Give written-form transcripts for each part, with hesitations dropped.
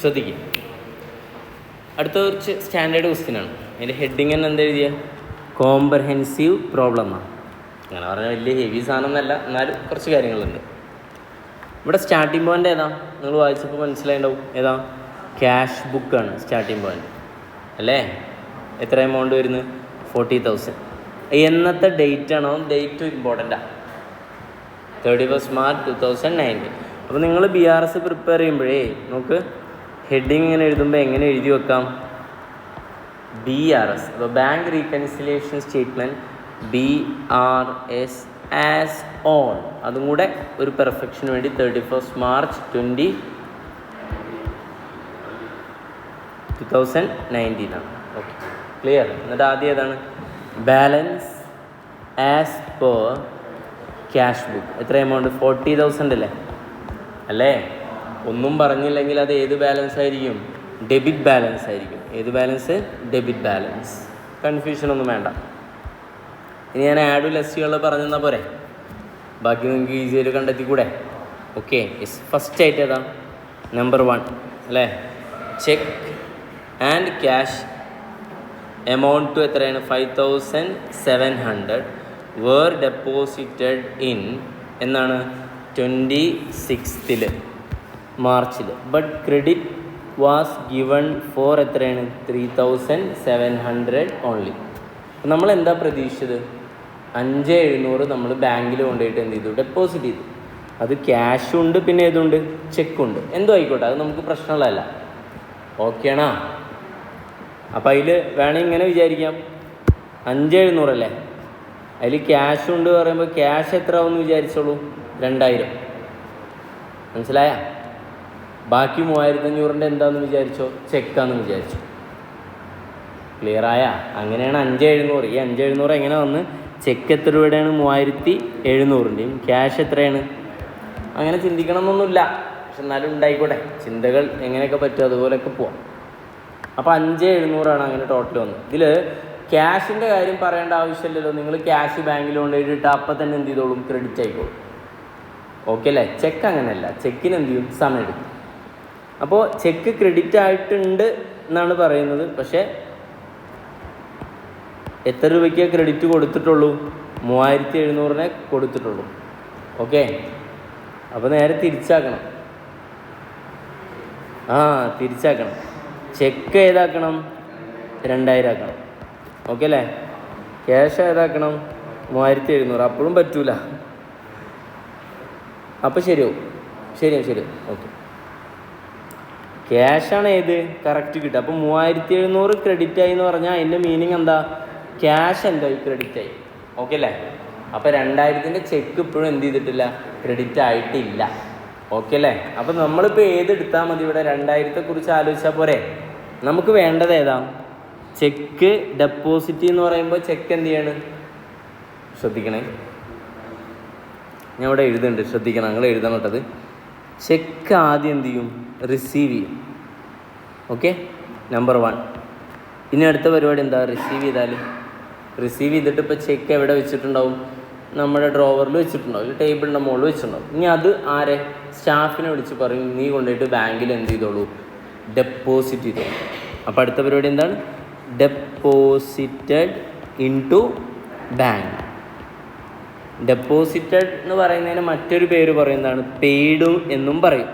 ശ്രദ്ധിക്കുക. അടുത്ത കുറച്ച് സ്റ്റാൻഡേർഡ് ക്വസ്റ്റ്യനാണ്. അതിൻ്റെ ഹെഡിങ് തന്നെ എന്താ എഴുതിയ കോംപ്രഹെൻസീവ് പ്രോബ്ലമാണ്. അങ്ങനെ പറഞ്ഞാൽ വലിയ ഹെവി സാധനം എന്നല്ല, എന്നാലും കുറച്ച് കാര്യങ്ങളുണ്ട്. ഇവിടെ സ്റ്റാർട്ടിംഗ് പോയിൻ്റ് ഏതാ? നിങ്ങൾ വായിച്ചപ്പോൾ മനസ്സിലായിട്ടുണ്ടാവും. ഏതാ? ക്യാഷ് ബുക്കാണ് സ്റ്റാർട്ടിംഗ് പോയിൻ്റ് അല്ലേ? എത്ര എമൗണ്ട് വരുന്നത്? 40,000. എന്നത്തെ ഡേറ്റ് ആണോ? ഡേറ്റ് ഇമ്പോർട്ടൻ്റാണ്. 31 March 2019. അപ്പോൾ നിങ്ങൾ BRS പ്രിപ്പയർ ചെയ്യുമ്പോഴേ നമുക്ക് ഹെഡിങ് ഇങ്ങനെ എഴുതുമ്പോൾ എങ്ങനെ എഴുതി വെക്കാം? BRS, അപ്പോൾ bank reconciliation statement, BRS as on. അതും കൂടെ ഒരു പെർഫെക്ഷന് വേണ്ടി 31 March 2019 ആണ്. Okay, clear? എന്നിട്ട് ആദ്യം ഏതാണ്? Balance as per cash book. എത്ര എമൗണ്ട്? 40,000 അല്ലേ? ഒന്നും പറഞ്ഞില്ലെങ്കിൽ അത് ഏത് ബാലൻസ് ആയിരിക്കും? ഡെബിറ്റ് ബാലൻസ് ആയിരിക്കും. ഏത് ബാലൻസ്? Debit balance. കൺഫ്യൂഷനൊന്നും വേണ്ട. ഇനി ഞാൻ ആഡും ലെസ്സുകൾ പറഞ്ഞു തന്നാൽ പോരെ? ബാക്കി നിങ്ങൾക്ക് ഈസിയായിട്ട് കണ്ടെത്തിക്കൂടെ? ഓക്കെ, ഫസ്റ്റ് ആയിട്ട് ഏതാ? നമ്പർ 1 അല്ലേ? Cheque and cash amount to എത്രയാണ്? 5,700 വേർ ഡെപ്പോസിറ്റഡ് ഇൻ എന്നാണ്? 26 മാർച്ചിൽ. But credit was given for എത്രയാണ്? 3,700 ഓൺലി. നമ്മൾ എന്താ പ്രതീക്ഷിച്ചത്? 5,700 നമ്മൾ ബാങ്കിൽ കൊണ്ടുപോയിട്ട് എന്ത് ചെയ്തു? ഡെപ്പോസിറ്റ് ചെയ്തു. അത് ക്യാഷും ഉണ്ട്, പിന്നെ ഏതുണ്ട്? ചെക്കുണ്ട്. എന്തോ ആയിക്കോട്ടെ, അത് നമുക്ക് പ്രശ്നമുള്ളതല്ല. ഓക്കെ ആണോ? അപ്പം അതിൽ വേണമെങ്കിൽ ഇങ്ങനെ വിചാരിക്കാം, 5,700 അല്ലേ, അതിൽ ക്യാഷ് ഉണ്ട് പറയുമ്പോൾ ക്യാഷ് എത്ര ആവുമെന്ന് വിചാരിച്ചോളൂ? 2,000. മനസ്സിലായ? ബാക്കി 3,500 എന്താണെന്ന് വിചാരിച്ചോ? ചെക്കാന്ന് വിചാരിച്ചു. ക്ലിയറായ? അങ്ങനെയാണ് 5,700. ഈ 5,700 എങ്ങനെ വന്ന്? ചെക്ക് എത്ര രൂപയുടെയാണ്? 3,700ൻ്റെയും ക്യാഷ് എത്രയാണ്? അങ്ങനെ ചിന്തിക്കണം എന്നൊന്നുമില്ല, പക്ഷെ എന്നാലും ഉണ്ടായിക്കോട്ടെ. ചിന്തകൾ എങ്ങനെയൊക്കെ പറ്റും അതുപോലെയൊക്കെ പോവാം. അപ്പോൾ 5,700 അങ്ങനെ ടോട്ടൽ വന്നു. ഇതിൽ ക്യാഷിൻ്റെ കാര്യം പറയേണ്ട ആവശ്യമില്ലല്ലോ. നിങ്ങൾ ക്യാഷ് ബാങ്കിൽ കൊണ്ടുപോയിട്ട് അപ്പം തന്നെ എന്ത് ചെയ്തോളും? ക്രെഡിറ്റ് ആയിക്കോളും. ഓക്കെ അല്ലേ? ചെക്ക് അങ്ങനെയല്ല. ചെക്കിന് എന്ത് ചെയ്യും? സമയം എടുക്കും. അപ്പോൾ ചെക്ക് ക്രെഡിറ്റ് ആയിട്ടുണ്ട് എന്നാണ് പറയുന്നത്. പക്ഷേ എത്ര രൂപയ്ക്ക് ക്രെഡിറ്റ് കൊടുത്തിട്ടുള്ളൂ? 3,700 കൊടുത്തിട്ടുള്ളൂ. ഓക്കെ, അപ്പോൾ നേരെ തിരിച്ചാക്കണം. തിരിച്ചാക്കണം. ചെക്ക് ഏതാക്കണം? 2,000 ആക്കണം. ഓക്കെ അല്ലേ? ക്യാഷ് ഏതാക്കണം? 3,700. അപ്പോഴും പറ്റൂല. അപ്പോൾ ശരിയാവും. ശരി. ഓക്കെ, ക്യാഷാണ് ഏത്? കറക്റ്റ് കിട്ടുക. അപ്പോൾ 3,700 ക്രെഡിറ്റ് ആയി എന്ന് പറഞ്ഞാൽ അതിൻ്റെ മീനിങ് എന്താ? ക്യാഷ് എന്തായി? ക്രെഡിറ്റ് ആയി. ഓക്കെ അല്ലേ? അപ്പോൾ 2,000ൻ്റെ ചെക്ക് ഇപ്പോഴും എന്ത് ചെയ്തിട്ടില്ല? ക്രെഡിറ്റ് ആയിട്ടില്ല. ഓക്കെ അല്ലേ? അപ്പോൾ നമ്മളിപ്പോൾ ഏതെടുത്താൽ മതി? ഇവിടെ 2,000-ത്തെക്കുറിച്ച് ആലോചിച്ചാൽ പോരെ? നമുക്ക് വേണ്ടത് ഏതാ? ചെക്ക് ഡെപ്പോസിറ്റ് എന്ന് പറയുമ്പോൾ ചെക്ക് എന്ത് ചെയ്യാണ്? ശ്രദ്ധിക്കണേ, ഞാൻ ഇവിടെ എഴുതുന്നുണ്ട്, ശ്രദ്ധിക്കണം, നിങ്ങൾ എഴുതണം കേട്ടത്. ചെക്ക് ആദ്യം എന്ത് ചെയ്യും? റിസീവ് ചെയ്യും. Okay, number 1. ഇനി അടുത്ത പരിപാടി എന്താ? റിസീവ് ചെയ്തിട്ട് ഇപ്പോൾ ചെക്ക് എവിടെ വെച്ചിട്ടുണ്ടാവും? നമ്മുടെ ഡ്രോവറിൽ വെച്ചിട്ടുണ്ടാവും, ടേബിളിൻ്റെ മുകളിൽ വെച്ചിട്ടുണ്ടാവും. ഇനി അത് ആരെ? സ്റ്റാഫിനെ വിളിച്ച് പറയും, നീ കൊണ്ടുപോയിട്ട് ബാങ്കിൽ എന്ത് ചെയ്തോളൂ? ഡെപ്പോസിറ്റ് ചെയ്തോളൂ. അപ്പോൾ അടുത്ത പരിപാടി എന്താണ്? Deposited in to bank. Deposited എന്ന് പറയുന്നതിന് മറ്റൊരു പേര് പറയുന്നതാണ് പെയ്ഡ് എന്നും പറയും.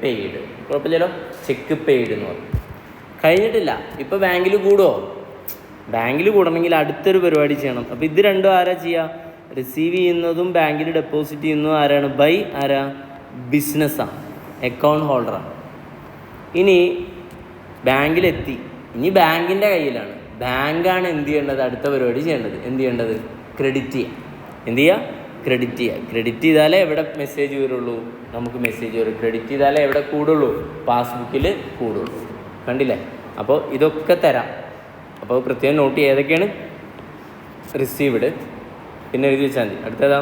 പെയ്ഡ്. കുഴപ്പമില്ലല്ലോ. ചെക്ക് പെയ്ഡ് എന്ന് പറയും. കഴിഞ്ഞിട്ടില്ല. ഇപ്പോൾ ബാങ്കിൽ കൂടുമോ? ബാങ്കിൽ കൂടണമെങ്കിൽ അടുത്തൊരു പരിപാടി ചെയ്യണം. അപ്പോൾ ഇത് രണ്ടും ആരാ ചെയ്യുക? റിസീവ് ചെയ്യുന്നതും ബാങ്കിൽ ഡെപ്പോസിറ്റ് ചെയ്യുന്നതും ആരാണ്? ബൈ ആരാ? ബിസിനസ്സാണ്, അക്കൗണ്ട് ഹോൾഡറാണ്. ഇനി ബാങ്കിലെത്തി, ഇനി ബാങ്കിൻ്റെ കയ്യിലാണ്. ബാങ്കാണ് എന്ത് ചെയ്യേണ്ടത്? അടുത്ത പരിപാടി ചെയ്യേണ്ടത്. എന്ത് ചെയ്യേണ്ടത്? ക്രെഡിറ്റ് ചെയ്യുക. എന്ത് ചെയ്യുക? ക്രെഡിറ്റ് ചെയ്യുക. ക്രെഡിറ്റ് ചെയ്താലേ എവിടെ മെസ്സേജ് വരുള്ളൂ? നമുക്ക് മെസ്സേജ് വരും. ക്രെഡിറ്റ് ചെയ്താലേ എവിടെ കൂടുള്ളൂ? പാസ്ബുക്കിൽ കൂടുള്ളൂ. കണ്ടില്ലേ? അപ്പോൾ ഇതൊക്കെ തരാം. അപ്പോൾ പ്രത്യേകം നോട്ട് ചെയ്യുക. ഏതൊക്കെയാണ്? റിസീവ്ഡ്, പിന്നെ എഴുതി വെച്ചാൽ മതി. അടുത്തതാ?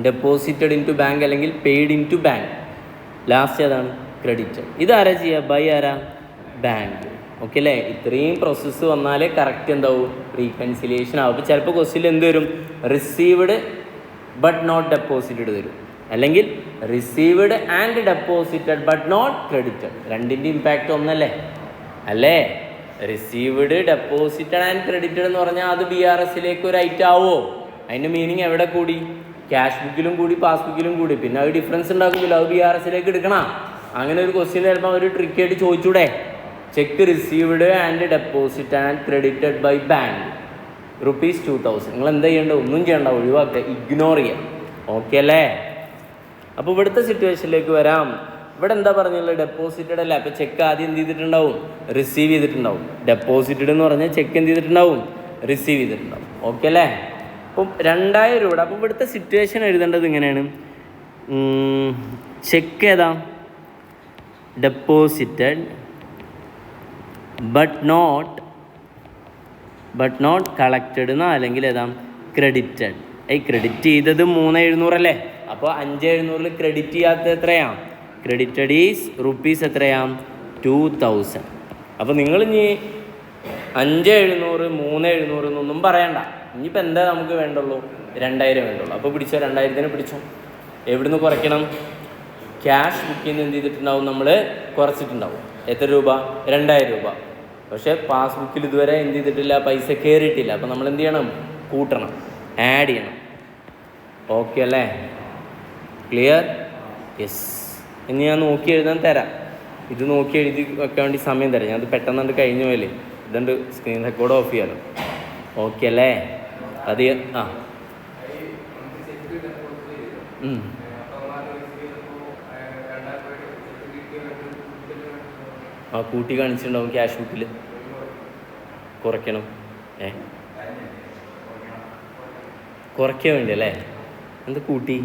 ഡെപ്പോസിറ്റഡ് ഇൻ ടു ബാങ്ക് അല്ലെങ്കിൽ paid in to bank. Last ഏതാണ്? ക്രെഡിറ്റഡ്. ഇതാരാ ചെയ്യുക? ബൈ ആരാ? ബാങ്ക്. ഓക്കെ അല്ലേ? ഇത്രയും പ്രോസസ്സ് വന്നാലേ കറക്റ്റ് എന്താവും? റീകൺസിലിയേഷൻ ആവും. അപ്പോൾ ചിലപ്പോൾ ക്വസ്റ്റ്യനിൽ എന്ത് വരും? റിസീവ്ഡ് ബട്ട് നോട്ട് ഡെപ്പോസിറ്റഡ് വരും. അല്ലെങ്കിൽ received and deposited but not credited. രണ്ടിൻ്റെ ഇമ്പാക്റ്റ് ഒന്നല്ലേ അല്ലേ? റിസീവ്ഡ്, ഡെപ്പോസിറ്റഡ് ആൻഡ് ക്രെഡിറ്റഡ് എന്ന് പറഞ്ഞാൽ അത് BRSലേക്ക് ഒരു ഐറ്റം ആവുമോ? അതിൻ്റെ മീനിങ് എവിടെ കൂടി? ക്യാഷ് ബുക്കിലും കൂടി പാസ്ബുക്കിലും കൂടി. പിന്നെ അത് ഡിഫറൻസ് ഉണ്ടാക്കുമല്ലോ, അത് BRSലേക്ക് എടുക്കണം. അങ്ങനെ ഒരു ക്വസ്റ്റ്യൻ ചിലപ്പോൾ ഒരു ട്രിക്കായിട്ട് ചോദിച്ചൂടെ? Cheque received and deposit and credited by bank ₹2000. നിങ്ങൾ എന്താ ചെയ്യേണ്ടത്? ഒന്നും ചെയ്യണ്ട, ഒഴിവാക്കുക, ഇഗ്നോർ ചെയ്യാം. ഓക്കെ അല്ലേ? അപ്പോൾ ഇവിടുത്തെ സിറ്റുവേഷനിലേക്ക് വരാം. ഇവിടെ എന്താ പറഞ്ഞുള്ളത്? ഡെപ്പോസിറ്റഡ് അല്ല. അപ്പോൾ ചെക്ക് ആദ്യം എന്ത് ചെയ്തിട്ടുണ്ടാവും? റിസീവ് ചെയ്തിട്ടുണ്ടാവും. ഡെപ്പോസിറ്റഡ് എന്ന് പറഞ്ഞാൽ ചെക്ക് എന്ത് ചെയ്തിട്ടുണ്ടാവും? റിസീവ് ചെയ്തിട്ടുണ്ടാവും. ഓക്കെ അല്ലേ? അപ്പം 2000 രൂപ. അപ്പോൾ ഇവിടുത്തെ സിറ്റുവേഷൻ എഴുതേണ്ടത് ഇങ്ങനെയാണ്. ചെക്ക് ഏതാ? ഡെപ്പോസിറ്റഡ് ബട്ട് നോട്ട് കളക്റ്റഡ് എന്നോ അല്ലെങ്കിൽ ഏതാ? ക്രെഡിറ്റഡ്. ക്രെഡിറ്റ് ചെയ്തത് 3700 അല്ലേ? അപ്പോൾ 5700 ക്രെഡിറ്റ് ചെയ്യാത്തത് എത്രയാണ്? ക്രെഡിറ്റഡ് ഈസ് റുപ്പീസ് എത്രയാണ്? 2000. അപ്പോൾ നിങ്ങൾ ഇനി 5700 3700 എന്നൊന്നും പറയണ്ട. ഇനിയിപ്പോൾ എന്താ നമുക്ക് വേണ്ടുള്ളൂ? 2000 വേണ്ടുള്ളൂ. അപ്പോൾ പിടിച്ചോ, 2000 പിടിച്ചോ. എവിടുന്ന് കുറയ്ക്കണം? ക്യാഷ് ബുക്കിൽ നിന്ന് എന്ത് ചെയ്തിട്ടുണ്ടാവും? നമ്മൾ കുറച്ചിട്ടുണ്ടാവും. എത്ര രൂപ? 2000 രൂപ. പക്ഷേ പാസ്ബുക്കിൽ ഇതുവരെ എന്ത് ചെയ്തിട്ടില്ല? പൈസ കയറിയിട്ടില്ല. അപ്പോൾ നമ്മൾ എന്ത് ചെയ്യണം? കൂട്ടണം, ആഡ് ചെയ്യണം. ഓക്കെ അല്ലേ? ക്ലിയർ? യെസ്. ഇനി ഞാൻ നോക്കി എഴുതാൻ തരാം. ഇത് നോക്കി എഴുതി വെക്കാൻ വേണ്ടി സമയം തരാം. ഞാനത് പെട്ടെന്ന് കഴിഞ്ഞു പോയല്ലേ. ഇതുണ്ട്, സ്ക്രീൻ റെക്കോർഡ് ഓഫ് ചെയ്യാലോ. ഓക്കെ അല്ലേ? അത് കൂട്ടി കാണിച്ചിട്ടുണ്ടാവും ക്യാഷ് ബുക്കിൽ. കുറയ്ക്കണം. കുറയ്ക്കാൻ വേണ്ടി അല്ലേ? എന്താ കൂട്ടി?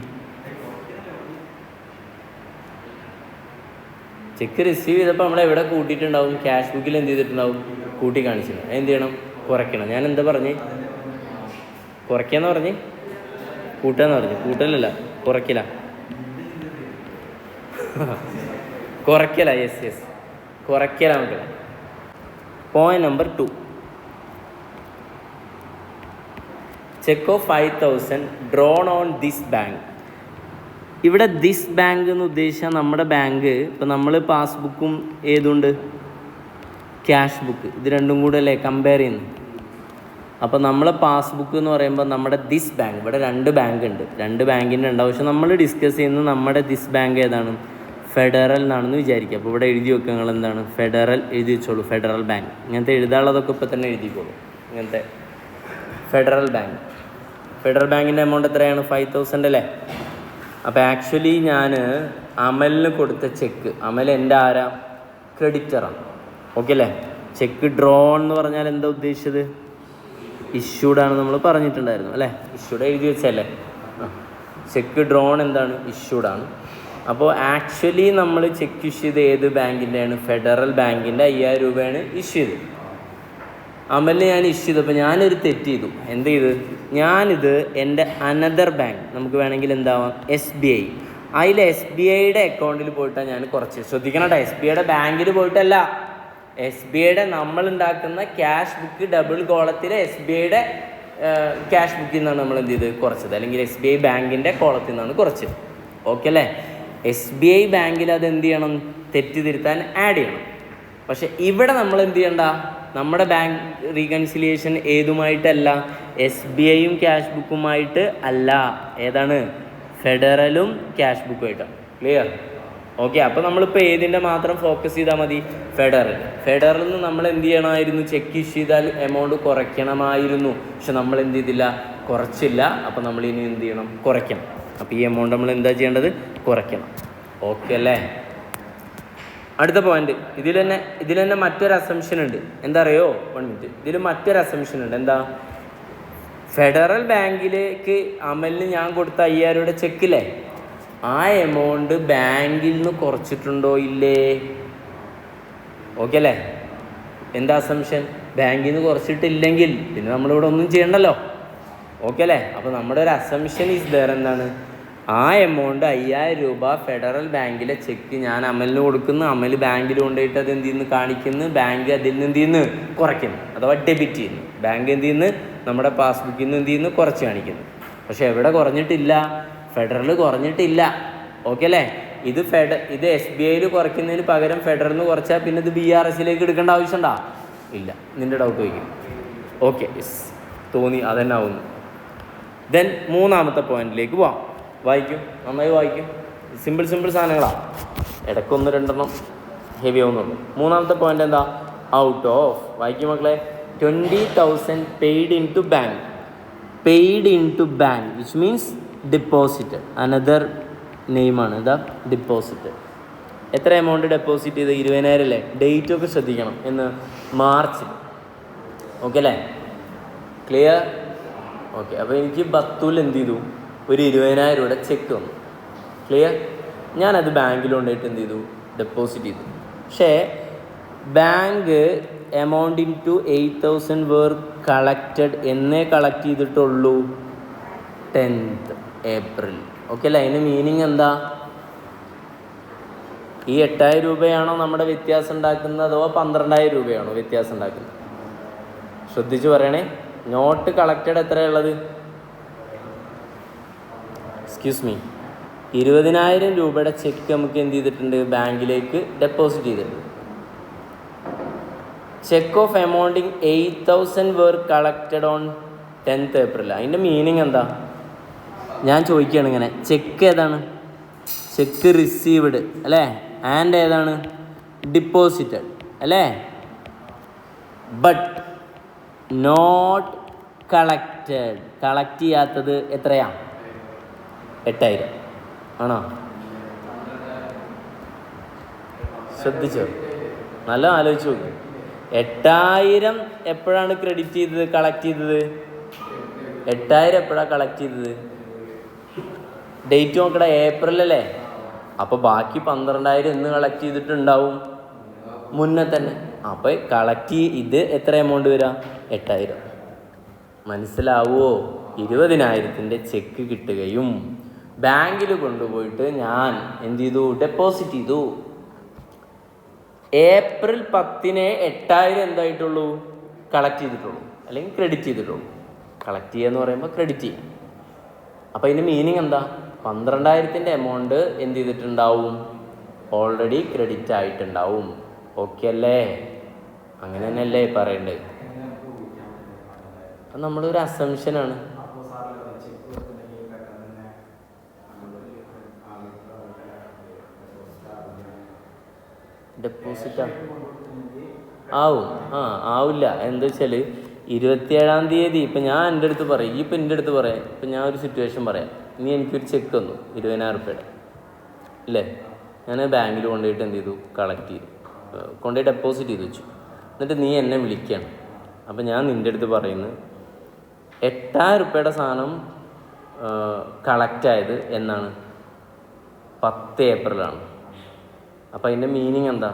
ചെക്ക് റിസീവ് ചെയ്തപ്പോൾ നമ്മളെവിടെ കൂട്ടിയിട്ടുണ്ടാവും? ക്യാഷ് ബുക്കിൽ എന്ത് ചെയ്തിട്ടുണ്ടാവും? കൂട്ടി കാണിച്ചിട്ടുണ്ടാവും. എന്ത് ചെയ്യണം? കുറയ്ക്കണം. ഞാൻ എന്താ പറഞ്ഞ്? കുറയ്ക്കാന്ന് പറഞ്ഞ്? കൂട്ടാന്ന് പറഞ്ഞു? കൂട്ടലല്ല, കുറയ്ക്കല. കുറയ്ക്കല. യെസ്, കുറയ്ക്കല മക്കളെ. Point number 2. Check of 5000 drone on this bank. ഇവിടെ ദിസ് ബാങ്ക് എന്ന് ഉദ്ദേശിച്ചാൽ നമ്മുടെ ബാങ്ക്. ഇപ്പോൾ നമ്മൾ പാസ്ബുക്കും ഏതുണ്ട്? Cash book. ഇത് രണ്ടും കൂടെ അല്ലേ കമ്പയർ ചെയ്യുന്നു. അപ്പോൾ നമ്മളെ പാസ്ബുക്ക് എന്ന് പറയുമ്പോൾ നമ്മുടെ ദിസ് ബാങ്ക്, ഇവിടെ 2 ബാങ്ക് ഉണ്ട്, 2 ബാങ്കിൻ്റെ ഉണ്ടാവും. പക്ഷെ നമ്മൾ ഡിസ്കസ് ചെയ്യുന്നത് നമ്മുടെ ദിസ് ബാങ്ക് ഏതാണ്? ഫെഡറൽ എന്നാണെന്ന് വിചാരിക്കുക. അപ്പോൾ ഇവിടെ എഴുതി വെക്കുക. നിങ്ങൾ എന്താണ്? ഫെഡറൽ എഴുതി വെച്ചോളൂ. Federal bank. ഇങ്ങനത്തെ എഴുതാനുള്ളതൊക്കെ ഇപ്പോൾ തന്നെ എഴുതിക്കോളൂ. ഇങ്ങനത്തെ ഫെഡറൽ ബാങ്ക്. ഫെഡറൽ ബാങ്കിൻ്റെ എമൗണ്ട് എത്രയാണ്? 5000 അല്ലേ? അപ്പോൾ ആക്ച്വലി ഞാൻ അമലിന് കൊടുത്ത ചെക്ക്, അമൽ എൻ്റെ ആരാ? ക്രെഡിറ്ററാണ്. ഓക്കെ അല്ലേ? ചെക്ക് ഡ്രോൺ എന്ന് പറഞ്ഞാൽ എന്താ ഉദ്ദേശിച്ചത്? ഇഷ്യൂഡാണ് നമ്മൾ പറഞ്ഞിട്ടുണ്ടായിരുന്നു അല്ലേ? ഇഷ്യൂഡ് എഴുതി വെച്ചല്ലേ? ചെക്ക് ഡ്രോൺ എന്താണ്? ഇഷ്യൂഡാണ്. അപ്പോൾ ആക്ച്വലി നമ്മൾ ചെക്ക് ഇഷ്യൂ ചെയ്ത് ഏത് ബാങ്കിൻ്റെയാണ്? ഫെഡറൽ ബാങ്കിൻ്റെ 5000 രൂപയാണ് ഇഷ്യൂ ചെയ്തത്. അമലിന് ഞാൻ ഇഷ്യൂ ചെയ്തപ്പോൾ ഞാനൊരു തെറ്റ് ചെയ്തു. എന്ത് ചെയ്ത്? ഞാനിത് എൻ്റെ അനദർ ബാങ്ക്, നമുക്ക് വേണമെങ്കിൽ എന്താവാം, SBI, അതിൽ SBIയുടെ അക്കൗണ്ടിൽ പോയിട്ടാണ് ഞാൻ കുറച്ച്. ശ്രദ്ധിക്കണം കേട്ടോ, SBIയുടെ ബാങ്കിൽ പോയിട്ടല്ല, SBIയുടെ നമ്മളുണ്ടാക്കുന്ന ക്യാഷ് ബുക്ക് ഡബിൾ കോളത്തിൽ SBIയുടെ ക്യാഷ് ബുക്കിൽ നിന്നാണ് നമ്മൾ എന്ത് ചെയ്ത് കുറച്ചത്, അല്ലെങ്കിൽ SBI ബാങ്കിൻ്റെ കോളത്തിൽ നിന്നാണ് കുറച്ചത്. ഓക്കെ അല്ലേ? SBI ബാങ്കിൽ അത് എന്ത് ചെയ്യണം? തെറ്റ് തിരുത്താൻ ആഡ് ചെയ്യണം. പക്ഷെ ഇവിടെ നമ്മൾ എന്ത് ചെയ്യണ്ട? നമ്മുടെ ബാങ്ക് റീകൺസിലിയേഷൻ ഏതുമായിട്ടല്ല? SBIയും ക്യാഷ് ബുക്കുമായിട്ട് അല്ല. ഏതാണ്? ഫെഡറലും ക്യാഷ് ബുക്കുമായിട്ടാണ്. ക്ലിയർ? ഓക്കെ. അപ്പോൾ നമ്മളിപ്പോൾ ഏതിൻ്റെ മാത്രം ഫോക്കസ് ചെയ്താൽ മതി? ഫെഡറലിൽ നിന്ന് നമ്മൾ എന്ത് ചെയ്യണമായിരുന്നു? ചെക്ക് ഇഷ്യൂ ചെയ്താൽ എമൗണ്ട് കുറയ്ക്കണമായിരുന്നു. പക്ഷെ നമ്മൾ എന്ത് ചെയ്തില്ല? കുറച്ചില്ല. അപ്പോൾ നമ്മൾ ഇനി എന്ത് ചെയ്യണം? കുറയ്ക്കണം. അപ്പോൾ ഈ എമൗണ്ട് നമ്മൾ എന്താ ചെയ്യേണ്ടത്? കുറയ്ക്കണം. ഓക്കെ അല്ലേ? അടുത്ത പോയിന്റ്, ഇതിൽ തന്നെ മറ്റൊരു അസംഷൻ ഉണ്ട്. എന്താ അറിയോ? 1 മിനിറ്റ്. ഇതിൽ മറ്റൊരു അസംഷൻ ഉണ്ട്. എന്താ? ഫെഡറൽ ബാങ്കിലേക്ക് അമലിന് ഞാൻ കൊടുത്ത 5000 രൂപയുടെ ചെക്കില്ലേ, ആ എമൗണ്ട് ബാങ്കിൽ നിന്ന് കുറച്ചിട്ടുണ്ടോ ഇല്ലേ? ഓക്കെ അല്ലേ? എന്താ അസംഷൻ? ബാങ്കിൽ നിന്ന് കുറച്ചിട്ടില്ലെങ്കിൽ പിന്നെ നമ്മളിവിടെ ഒന്നും ചെയ്യണ്ടല്ലോ. ഓക്കെ അല്ലേ? അപ്പോൾ നമ്മുടെ ഒരു അസംഷൻ ഈസ് ദർ. എന്താണ്? ആ എമൗണ്ട് 5000 രൂപ ഫെഡറൽ ബാങ്കിലെ ചെക്ക് ഞാൻ അമലിന് കൊടുക്കുന്നു, അമൽ ബാങ്കിൽ കൊണ്ടുപോയിട്ട് അത് എന്ത് ചെയ്യുന്നു? കാണിക്കുന്നു. ബാങ്ക് അതിൽ നിന്ന് എന്ത് ചെയ്യുന്നു? കുറയ്ക്കുന്നു, അഥവാ ഡെബിറ്റ് ചെയ്യുന്നു. ബാങ്ക് എന്ത് ചെയ്യുന്നു? നമ്മുടെ പാസ്ബുക്കിൽ നിന്ന് എന്ത് ചെയ്യുന്നു? കുറച്ച് കാണിക്കുന്നു. പക്ഷെ എവിടെ കുറഞ്ഞിട്ടില്ല? ഫെഡറൽ കുറഞ്ഞിട്ടില്ല. ഓക്കെ അല്ലേ? ഇത് SBIയിൽ കുറയ്ക്കുന്നതിന് പകരം ഫെഡറൽ നിന്ന് കുറച്ചാൽ പിന്നെ ഇത് BRSലേക്ക് എടുക്കേണ്ട ആവശ്യമുണ്ടോ? ഇല്ല. നിൻ്റെ ഡൗട്ട് ചോദിക്കും. ഓക്കെ, തോന്നി അതന്നെ ആവുന്നു. ദെൻ മൂന്നാമത്തെ പോയിന്റിലേക്ക് പോവാം. വായിക്കും, നന്നായി വായിക്കും. സിമ്പിൾ സാധനങ്ങളാണ്. ഇടയ്ക്കൊന്ന് രണ്ടെണ്ണം ഹെവി ആവുന്നുള്ളൂ. മൂന്നാമത്തെ പോയിന്റ് എന്താ? ഔട്ട് ഓഫ്, വായിക്കും മക്കളെ, 20,000 paid in to bank. Paid in to bank which means deposit. Another നെയിമാണ് ഇതാ ഡെപ്പോസിറ്റ്. എത്ര എമൗണ്ട് ഡെപ്പോസിറ്റ് ചെയ്ത്? 20,000 അല്ലേ? ഡേറ്റ് ഒക്കെ ശ്രദ്ധിക്കണം. എന്ന് മാർച്ചിൽ. ഓക്കെ അല്ലേ? ക്ലിയർ? ഓക്കെ. അപ്പോൾ എനിക്ക് ബത്തൂൽ എന്ത് ചെയ്തു? ഒരു 20,000 രൂപയുടെ ചെക്ക് വന്നു. ക്ലിയർ? ഞാനത് ബാങ്കിൽ കൊണ്ടുപോയിട്ട് എന്ത് ചെയ്തു? ഡെപ്പോസിറ്റ് ചെയ്തു. പക്ഷേ ബാങ്ക് എമൗണ്ടിങ് ടു 8,000 വേർ കളക്റ്റഡ് എന്നേ കളക്ട് ചെയ്തിട്ടുള്ളൂ 10th April. ഓക്കെ അല്ലേ? അതിന് മീനിങ് എന്താ? ഈ 8,000 രൂപയാണോ നമ്മുടെ വ്യത്യാസം ഉണ്ടാക്കുന്നത്, അതോ 12,000 രൂപയാണോ വ്യത്യാസം ഉണ്ടാക്കുന്നത്? ശ്രദ്ധിച്ച് പറയണേ. നോട്ട് കളക്റ്റഡ് എത്രയുള്ളത്? എക്സ്ക്യൂസ് മീ, 20,000 രൂപയുടെ ചെക്ക് നമുക്ക് എന്ത് ചെയ്തിട്ടുണ്ട്? ബാങ്കിലേക്ക് ഡെപ്പോസിറ്റ് ചെയ്തിട്ടുണ്ട്. Cheque of amounting 8,000 were collected on 10th April. അതിൻ്റെ മീനിങ് എന്താ? ഞാൻ ചോദിക്കുകയാണ് ഇങ്ങനെ. ചെക്ക് ഏതാണ്? ചെക്ക് റിസീവ്ഡ് അല്ലേ? ആൻഡ് ഏതാണ്? ഡിപ്പോസിറ്റഡ് അല്ലേ? But not collected. കളക്ട് ചെയ്യാത്തത് എത്രയാ? 8,000 ആണോ? ശ്രദ്ധിച്ചോ? നല്ല ആലോചിച്ച് നോക്ക്. 8,000 എപ്പോഴാണ് ക്രെഡിറ്റ് ചെയ്തത്, കളക്ട് ചെയ്തത്? 8,000 എപ്പോഴാണ് കളക്ട് ചെയ്തത്? ഡേറ്റ് നോക്കട, ഏപ്രിൽ അല്ലേ? അപ്പോൾ ബാക്കി 12,000 എന്ന് കളക്ട് ചെയ്തിട്ടുണ്ടാവും മുന്നേ തന്നെ. അപ്പോൾ ഇത് എത്ര എമൗണ്ട് വരിക? 8,000. മനസ്സിലാവുമോ? 20,000ൻ്റെ ചെക്ക് കിട്ടുകയും ബാങ്കിൽ കൊണ്ടുപോയിട്ട് ഞാൻ എന്ത് ചെയ്തു? ഡെപ്പോസിറ്റ് ചെയ്തു. ഏപ്രിൽ 10-ന് 8,000 എന്തായിട്ടുള്ളൂ? കളക്ട് ചെയ്തിട്ടുള്ളൂ, അല്ലെങ്കിൽ ക്രെഡിറ്റ് ചെയ്തിട്ടുള്ളൂ. കളക്ട് ചെയ്യുക എന്ന് പറയുമ്പോൾ ക്രെഡിറ്റ് ചെയ്യും. അപ്പോൾ അതിൻ്റെ മീനിങ് എന്താ? 12,000ൻ്റെ എമൗണ്ട് എന്ത് ചെയ്തിട്ടുണ്ടാവും? ഓൾറെഡി ക്രെഡിറ്റ് ആയിട്ടുണ്ടാവും. ഓക്കെ അല്ലേ? അങ്ങനെ തന്നെയല്ലേ പറയണ്ടത്? അത് നമ്മളൊരു അസംഷനാണ്. ഡെപ്പോസിറ്റ് ആവും. ആവില്ല. എന്താ വെച്ചാൽ 27-ാം തീയതി ഇപ്പം ഞാൻ എൻ്റെ അടുത്ത് പറയും, ഇപ്പം എൻ്റെ അടുത്ത് പറയാം, ഇപ്പം ഞാൻ ഒരു സിറ്റുവേഷൻ പറയാം. നീ എനിക്കൊരു ചെക്ക് തന്നു 20,000 രൂപയുടെ അല്ലേ? ഞാൻ ബാങ്കിൽ കൊണ്ടുപോയിട്ട് എന്ത് ചെയ്തു? കളക്ട് ചെയ്തു, കൊണ്ടുപോയി ഡെപ്പോസിറ്റ് ചെയ്ത് വെച്ചു. എന്നിട്ട് നീ എന്നെ വിളിക്കുകയാണ്. അപ്പം ഞാൻ നിൻ്റെ അടുത്ത് പറയുന്നത് 8,000 രൂപയുടെ സാധനം കളക്റ്റായത് എന്നാണ്? 10 ഏപ്രിലാണ്. അപ്പം അതിൻ്റെ മീനിങ് എന്താ?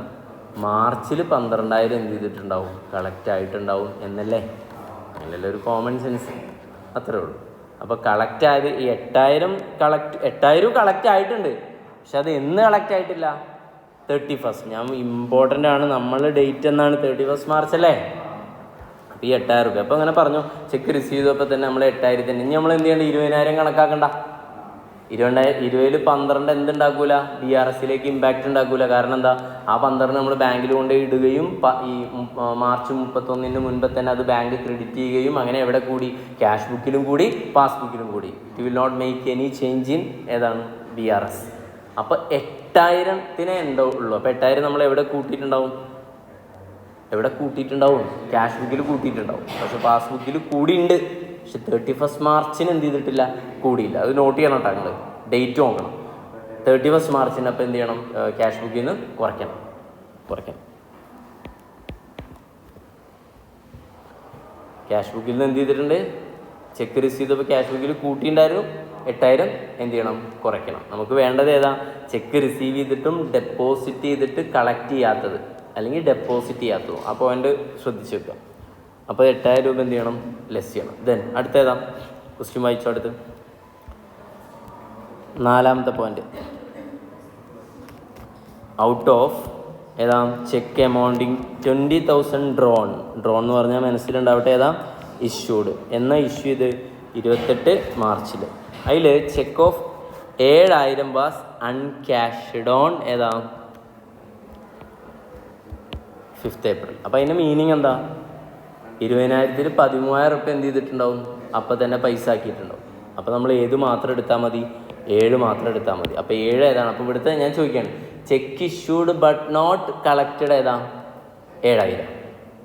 മാർച്ചിൽ 12,000 എന്ത് ചെയ്തിട്ടുണ്ടാവും? കളക്റ്റ് ആയിട്ടുണ്ടാവും എന്നല്ലേ? അങ്ങനെയല്ലേ ഒരു കോമൺ സെൻസ്. അത്രേ ഉള്ളൂ. അപ്പോൾ കളക്റ്റ് ആയത് ഈ 8,000 കളക്റ്റ് ആയിട്ടുണ്ട്. പക്ഷെ അത് എന്ന് കളക്റ്റ് ആയിട്ടില്ല? 31st. ഞാൻ ഇമ്പോർട്ടൻ്റ് ആണ്. നമ്മൾ ഡേറ്റ് എന്നാണ്? 31st മാർച്ച് അല്ലേ? അപ്പോൾ ഈ 8,000 രൂപ അപ്പോൾ അങ്ങനെ പറഞ്ഞു. ചെക്ക് റിസീവ് ചെയ്തപ്പോൾ തന്നെ നമ്മൾ 8,000 തന്നെ. ഇനി നമ്മൾ എന്ത് ചെയ്യേണ്ട? 20,000 കണക്കാക്കണ്ട. 20,000 12 എന്തുണ്ടാക്കൂല? BRSലേക്ക് ഇമ്പാക്റ്റ് ഉണ്ടാക്കൂല. കാരണം എന്താ? ആ 12 നമ്മൾ ബാങ്കിൽ കൊണ്ടുപോയി ഇടുകയും ഈ മാർച്ച് 31-ന് മുൻപ് തന്നെ അത് ബാങ്ക് ക്രെഡിറ്റ് ചെയ്യുകയും അങ്ങനെ എവിടെ കൂടി? ക്യാഷ് ബുക്കിലും കൂടി, പാസ്ബുക്കിലും കൂടി. It will not make any change in ഏതാണ്? BRS. അപ്പോൾ 8,000-നെ എന്തോ ഉള്ളൂ. അപ്പോൾ 8,000 നമ്മൾ എവിടെ കൂട്ടിയിട്ടുണ്ടാവും? ക്യാഷ് ബുക്കിൽ കൂട്ടിയിട്ടുണ്ടാവും. പക്ഷെ പാസ്ബുക്കിൽ കൂടിയുണ്ട്. പക്ഷെ 31st മാർച്ചിന് എന്ത് ചെയ്തിട്ടില്ല? കൂടിയില്ല. അത് നോട്ട് ചെയ്യണം കേട്ടോ. നിങ്ങൾ ഡേറ്റ് നോക്കണം. 31st മാർച്ചിന് അപ്പോൾ എന്ത് ചെയ്യണം? ക്യാഷ് ബുക്കിൽ നിന്ന് കുറയ്ക്കണം. ക്യാഷ് ബുക്കിൽ നിന്ന് എന്ത് ചെയ്തിട്ടുണ്ട്? ചെക്ക് റിസീവ് ചെയ്തപ്പോൾ ക്യാഷ് ബുക്കിൽ കൂട്ടിയിട്ടുണ്ടായിരുന്നു. 8,000 എന്ത് ചെയ്യണം? കുറയ്ക്കണം. നമുക്ക് വേണ്ടത് ഏതാ? ചെക്ക് റിസീവ് ചെയ്തിട്ടും ഡെപ്പോസിറ്റ് ചെയ്തിട്ട് കളക്ട് ചെയ്യാത്തത്, അല്ലെങ്കിൽ ഡെപ്പോസിറ്റ് ചെയ്യാത്തതും. ആ പോയിന്റ് ശ്രദ്ധിച്ച് വെക്കുക. അപ്പോൾ 8,000 രൂപ എന്ത് ചെയ്യണം? ലെസ് ചെയ്യണം. ദെൻ അടുത്തേതാ? ക്വസ്റ്റ്യൻ വായിച്ചോ. അടുത്ത് 4ാമത്തെ പോയിന്റ്. ഔട്ട് ഓഫ് ഏതാ? ചെക്ക് എമൗണ്ടിങ് 20,000 ഡ്രോൺ എന്ന് പറഞ്ഞാൽ മനസ്സിലുണ്ടാവട്ടെ. ഏതാ? ഇഷ്യൂഡ്. ഇഷ്യൂ ചെയ്ത് 28 മാർച്ചിൽ. അതിൽ ചെക്ക് ഓഫ് 7000 വാസ് അൺക്യാഷ്ഡ് ഓൺ ഏതാ 5th April. അപ്പോൾ അതിൻ്റെ മീനിങ് എന്താ? 20,000-ൽ 13,000 റുപ്യ എന്ത് ചെയ്തിട്ടുണ്ടാവും? അപ്പം തന്നെ പൈസ ആക്കിയിട്ടുണ്ടാവും. അപ്പോൾ നമ്മൾ ഏത് മാത്രം എടുത്താൽ മതി? 7 മാത്രം എടുത്താൽ മതി. അപ്പോൾ 7 ഏതാണ്? അപ്പോൾ ഇവിടുത്തെ ഞാൻ ചോദിക്കുകയാണ്, cheque issued but not collected ഏതാ? 7000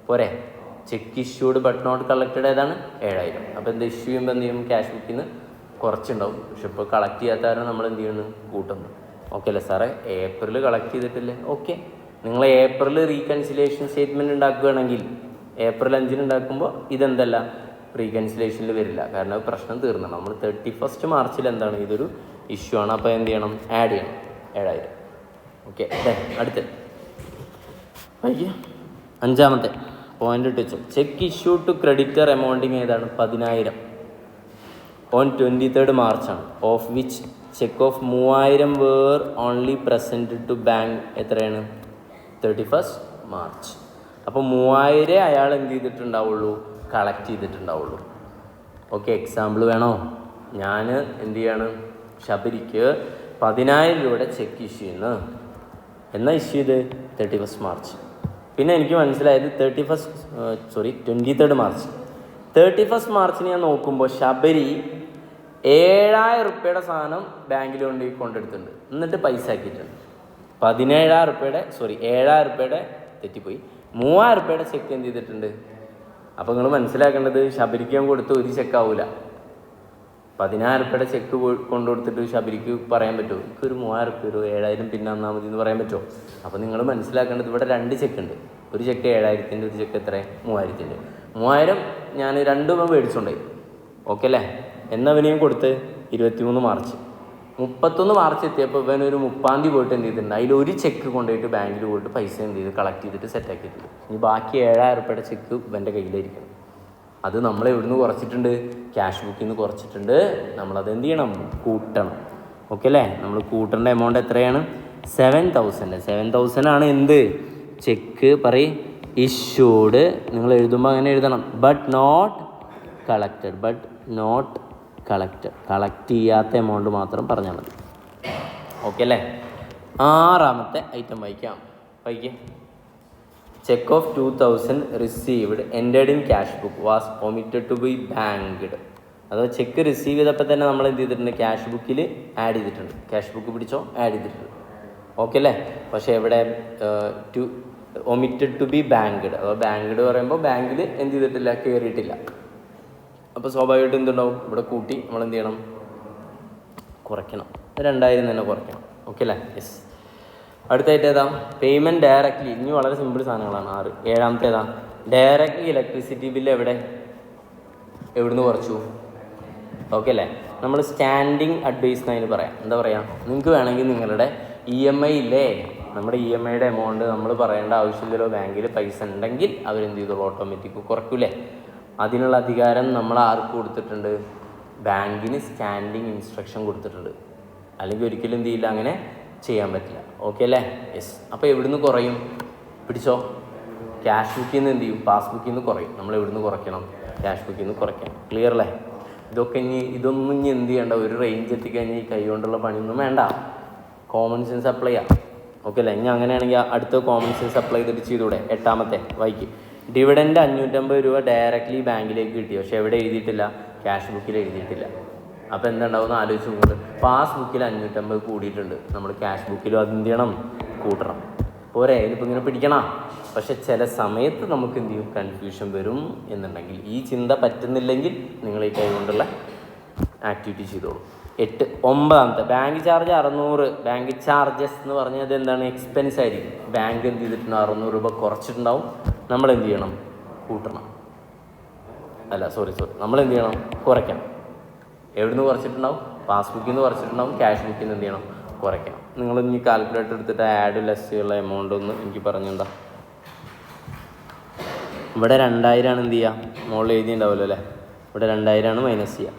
പോരെ. Cheque issued but not collected ഏതാണ്? 7000. അപ്പോൾ എന്താ ഇഷ്യൂ ചെയ്യുമ്പോൾ എന്ത് ചെയ്യും? ക്യാഷ് ബുക്കിൽ നിന്ന് കുറച്ചുണ്ടാവും. പക്ഷെ ഇപ്പോൾ കളക്ട് ചെയ്യാത്ത കാരണം നമ്മൾ എന്ത് ചെയ്യുന്നു? കൂട്ടുന്നു. ഓക്കെ അല്ലേ സാറേ? ഏപ്രിൽ കളക്ട് ചെയ്തിട്ടില്ലേ? ഓക്കെ. നിങ്ങൾ ഏപ്രിൽ റീകൺസിലേഷൻ സ്റ്റേറ്റ്മെൻറ്റ് ഉണ്ടാക്കുകയാണെങ്കിൽ ഏപ്രിൽ 5 ഉണ്ടാക്കുമ്പോൾ ഇതെന്തല്ല റീകൺസിലേഷനിൽ വരില്ല. കാരണം പ്രശ്നം തീർന്നു. നമ്മൾ 31 മാർച്ചിൽ എന്താണ് ഇതൊരു ഇഷ്യൂ ആണ്. അപ്പോൾ എന്ത് ചെയ്യണം? ആഡ് ചെയ്യണം 7000. ഓക്കെ. അടുത്ത് അയ്യോ 5ാമത്തെ പോയിന്റ് ഇട്ട് വെച്ചു. Cheque issue to creditor amounting ഏതാണ്? 10,000 ഓൺ 23rd മാർച്ചാണ്. Of which cheque of 3,000 were only present to bank എത്രയാണ്? 31st March. അപ്പോൾ 3,000 അയാൾ എന്ത് ചെയ്തിട്ടുണ്ടാവുള്ളൂ? കളക്ട് ചെയ്തിട്ടുണ്ടാവുള്ളൂ. ഓക്കെ. എക്സാമ്പിൾ വേണോ? ഞാൻ എന്ത് ചെയ്യാണ്? ശബരിക്ക് 10,000 രൂപയുടെ ചെക്ക് ഇഷ്യൂ ചെയ്യുന്നു. എന്നാൽ ഇഷ്യൂ ചെയ്ത് 31st മാർച്ച്. പിന്നെ എനിക്ക് മനസ്സിലായത് 23rd മാർച്ച്. 31st മാർച്ചിന് ഞാൻ നോക്കുമ്പോൾ ശബരി 7,000 റുപ്യയുടെ സാധനം ബാങ്കിൽ കൊണ്ടെടുത്തിട്ടുണ്ട്. എന്നിട്ട് പൈസ ആക്കിയിട്ടുണ്ട്. 7,000 റുപ്യയുടെ തെറ്റിപ്പോയി. 3,000 റുപ്യയുടെ ചെക്ക് എന്ത് ചെയ്തിട്ടുണ്ട്? അപ്പോൾ നിങ്ങൾ മനസ്സിലാക്കേണ്ടത് ശബരിക്ക് ഞാൻ കൊടുത്ത് ഒരു ചെക്ക് ആവില്ല. 10,000 റുപ്യയുടെ ചെക്ക് കൊണ്ടു കൊടുത്തിട്ട് ശബരിക്ക് പറയാൻ പറ്റുമോ? എനിക്കൊരു 3,000 റുപ്യ 7,000 പിന്നെ തന്നാൽ മതി എന്ന് പറയാൻ പറ്റുമോ? അപ്പോൾ നിങ്ങൾ മനസ്സിലാക്കേണ്ടത് ഇവിടെ 2 ചെക്ക് ഉണ്ട്. ഒരു ചെക്ക് 7,000-ൻ്റെ, ഒരു ചെക്ക് എത്ര? 3,000-ൻ്റെ. 3,000 ഞാൻ 2 മേടിച്ചുകൊണ്ടായി. ഓക്കെ അല്ലേ? എന്നവനെയും കൊടുത്ത് 23 മാർച്ച്. 31 മാർച്ച് എത്തിയപ്പോൾ ഇവനൊരു 30-ാം തീയതി പോയിട്ട് എന്ത് ചെയ്തിട്ടുണ്ട്? അതിലൊരു ചെക്ക് കൊണ്ടുപോയിട്ട് ബാങ്കിൽ പോയിട്ട് പൈസ എന്ത് ചെയ്ത് കളക്ട് ചെയ്തിട്ട് സെറ്റാക്കിയിട്ടുണ്ട്. ഇനി ബാക്കി 7,000 റുപ്യയുടെ ചെക്ക് ഇവൻ്റെ കയ്യിലായിരിക്കണം. അത് നമ്മൾ എവിടുന്ന് കുറച്ചിട്ടുണ്ട്? ക്യാഷ് ബുക്കിൽ നിന്ന് കുറച്ചിട്ടുണ്ട്. നമ്മളത് എന്ത് ചെയ്യണം? കൂട്ടണം. ഓക്കെ അല്ലേ? നമ്മൾ കൂട്ടേണ്ട എമൗണ്ട് എത്രയാണ്? 7,000. 7,000 ആണ് എന്ത്? ചെക്ക് പറയും ഇഷ്യൂഡ്. നിങ്ങൾ എഴുതുമ്പോൾ അങ്ങനെ എഴുതണം. But not collected. കളക്ട് ചെയ്യാത്ത എമൗണ്ട് മാത്രം പറഞ്ഞാൽ മതി. ഓക്കെ അല്ലേ? 6ാമത്തെ ഐറ്റം വായിക്കാം. Cheque of 2,000 received entered in cash book was omitted to be banked. അഥവാ ചെക്ക് റിസീവ് ചെയ്തപ്പോൾ തന്നെ നമ്മൾ എന്ത് ചെയ്തിട്ടുണ്ട്? ക്യാഷ് ബുക്കിൽ ആഡ് ചെയ്തിട്ടുണ്ട്. ക്യാഷ് ബുക്ക് പിടിച്ചോ? ആഡ് ചെയ്തിട്ടുണ്ട്. ഓക്കെ അല്ലേ? പക്ഷേ എവിടെ ഒമിറ്റഡ് ടു ബി ബാങ്ക്ഡ്. അഥവാ ബാങ്ക്ഡ് പറയുമ്പോൾ ബാങ്കിൽ എന്ത് ചെയ്തിട്ടില്ല? കയറിയിട്ടില്ല. അപ്പോൾ സ്വാഭാവികമായിട്ട് എന്തുണ്ടാവും? ഇവിടെ കൂട്ടി നമ്മൾ എന്ത് ചെയ്യണം? കുറയ്ക്കണം. 2,000 തന്നെ കുറയ്ക്കണം. ഓക്കെ അല്ലേ? യെസ്. അടുത്തായിട്ട് ഏതാ? Payment directly. ഇനി വളരെ സിമ്പിൾ സാധനങ്ങളാണ്. 7ാമത്തെ ഏതാ? ഡയറക്റ്റ്ലി ഇലക്ട്രിസിറ്റി ബില്ല് എവിടുന്ന് കുറച്ചു? ഓക്കെ അല്ലേ? നമ്മൾ സ്റ്റാൻഡിങ് അഡ്വൈസ് എന്നതിന് പറയാം. എന്താ പറയുക? നിങ്ങൾക്ക് വേണമെങ്കിൽ നിങ്ങളുടെ EMI ഇല്ലേ, നമ്മുടെ EMIയുടെ എമൗണ്ട് നമ്മൾ പറയേണ്ട ആവശ്യമില്ലല്ലോ. ബാങ്കിൽ പൈസ ഉണ്ടെങ്കിൽ അവരെന്ത് ചെയ്തോളൂ? ഓട്ടോമാറ്റിക് കുറയ്ക്കൂലേ? അതിനുള്ള അധികാരം നമ്മൾ ആർക്ക് കൊടുത്തിട്ടുണ്ട്? ബാങ്കിന് സ്റ്റാൻഡിങ് ഇൻസ്ട്രക്ഷൻ കൊടുത്തിട്ടുണ്ട്. അല്ലെങ്കിൽ ഒരിക്കലും എന്ത് ചെയ്യില്ല, അങ്ങനെ ചെയ്യാൻ പറ്റില്ല. ഓക്കെ അല്ലേ? യെസ്. അപ്പോൾ എവിടുന്ന് കുറയും? പിടിച്ചോ. ക്യാഷ് ബുക്കിൽ നിന്ന് എന്ത് ചെയ്യും? പാസ്ബുക്കിൽ നിന്ന് കുറയും. നമ്മൾ എവിടുന്ന് കുറയ്ക്കണം? ക്യാഷ് ബുക്കിൽ നിന്ന് കുറയ്ക്കണം. ക്ലിയർ അല്ലേ? ഇതൊന്നും ഇനി എന്ത് ചെയ്യേണ്ട? ഒരു റേഞ്ച് എത്തിക്കഴിഞ്ഞാൽ ഈ കൈ കൊണ്ടുള്ള പണിയൊന്നും വേണ്ട. കോമൺ സെൻസ് അപ്ലൈ ചെയ്യാം. ഓക്കെ അല്ലേ? ഇനി അങ്ങനെയാണെങ്കിൽ അടുത്ത കോമൺ സെൻസ് അപ്ലൈ ചെയ്തിട്ട് ചെയ്തൂടെ? 8ാമത്തെ വായിക്കും. ഡിവിഡൻഡ് 550 രൂപ ഡയറക്റ്റ്ലി ബാങ്കിലേക്ക് കിട്ടി. പക്ഷേ എവിടെ എഴുതിയിട്ടില്ല? ക്യാഷ് ബുക്കിൽ എഴുതിയിട്ടില്ല. അപ്പോൾ എന്തുണ്ടാവുമെന്ന് ആലോചിച്ച് നോക്കുന്നത്? പാസ്ബുക്കിൽ 550 കൂടിയിട്ടുണ്ട്. നമ്മൾ ക്യാഷ് ബുക്കിലും അത് എന്ത് ചെയ്യണം? കൂട്ടണം. പോരെ? ഇതിപ്പോൾ ഇങ്ങനെ പിടിക്കണം. പക്ഷെ ചില സമയത്ത് നമുക്ക് എന്ത് ചെയ്യും? കൺഫ്യൂഷൻ വരും. എന്നുണ്ടെങ്കിൽ ഈ ചിന്ത പറ്റുന്നില്ലെങ്കിൽ നിങ്ങൾ ഈ കൈ കൊണ്ടുള്ള ആക്ടിവിറ്റി ചെയ്തോളൂ. 9ാമത്തെ ബാങ്ക് ചാർജ് 600. ബാങ്ക് ചാർജസ് എന്ന് പറഞ്ഞാൽ അത് എന്താണ്? എക്സ്പെൻസ് ആയിരിക്കും. ബാങ്ക് എന്ത് ചെയ്തിട്ടുണ്ട്? 600 രൂപ കുറച്ചിട്ടുണ്ടാവും. നമ്മൾ എന്ത് ചെയ്യണം? കൂട്ടണം. നമ്മൾ എന്ത് ചെയ്യണം? കുറയ്ക്കണം. എവിടുന്ന് കുറച്ചിട്ടുണ്ടാവും? പാസ്ബുക്കിൽ നിന്ന് കുറച്ചിട്ടുണ്ടാവും. ക്യാഷ് ബുക്കിൽ നിന്ന് എന്ത് ചെയ്യണം? കുറയ്ക്കണം. നിങ്ങൾ ഇനി കാൽക്കുലേറ്റർ എടുത്തിട്ട് ആഡ് ലെസ് ഉള്ള എമൗണ്ട് ഒന്ന് എനിക്ക് പറഞ്ഞുണ്ടാ. ഇവിടെ 2,000 ആണ് എന്ത് ചെയ്യുക? മുകളിൽ എഴുതിയിട്ടുണ്ടാവുമല്ലോ അല്ലേ? ഇവിടെ 2,000 ആണ് മൈനസ് ചെയ്യുക.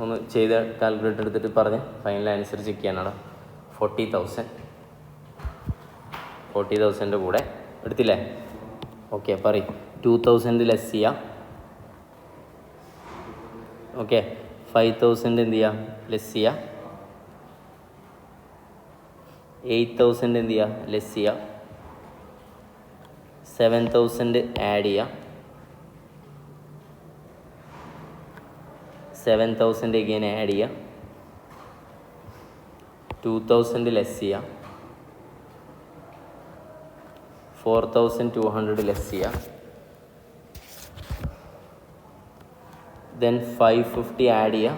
ഒന്ന് ചെയ്ത കാൽക്കുലേറ്റർ എടുത്തിട്ട് പറഞ്ഞ് ഫൈനൽ ആൻസർ ചെക്ക് ചെയ്യാനാണ്. 40,000 കൂടെ എടുത്തില്ലേ? ഓക്കെ. പറയും 2,000 ലെസ് ചെയ്യാം. ഓക്കെ. 5,000 എന്ത് ചെയ്യുക? ലെസ് ചെയ്യുക. 8,000 എന്ത് ചെയ്യുക, ലെസ് ചെയ്യുക. 7,000 ആഡ് ചെയ്യുക. 7,000 again ആഡ് ചെയ്യുക. 2,000 ലെസ് ചെയ്യുക. 4,200 ലെസ് ചെയ്യുക. ദെൻ 550 ആഡ് ചെയ്യുക.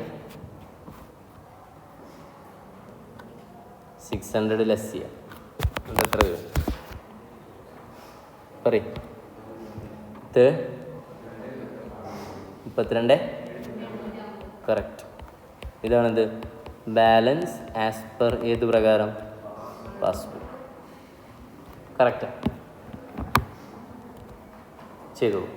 600 ലെസ് ചെയ്യുക. എത്ര വരും പറയും? 32. കറക്റ്റ്. ഇതാണിത് ബാലൻസ് ആസ് പെർ ഏത് പ്രകാരം? പാസ്ബുക്ക്. കറക്റ്റ് ചെയ്തോളൂ.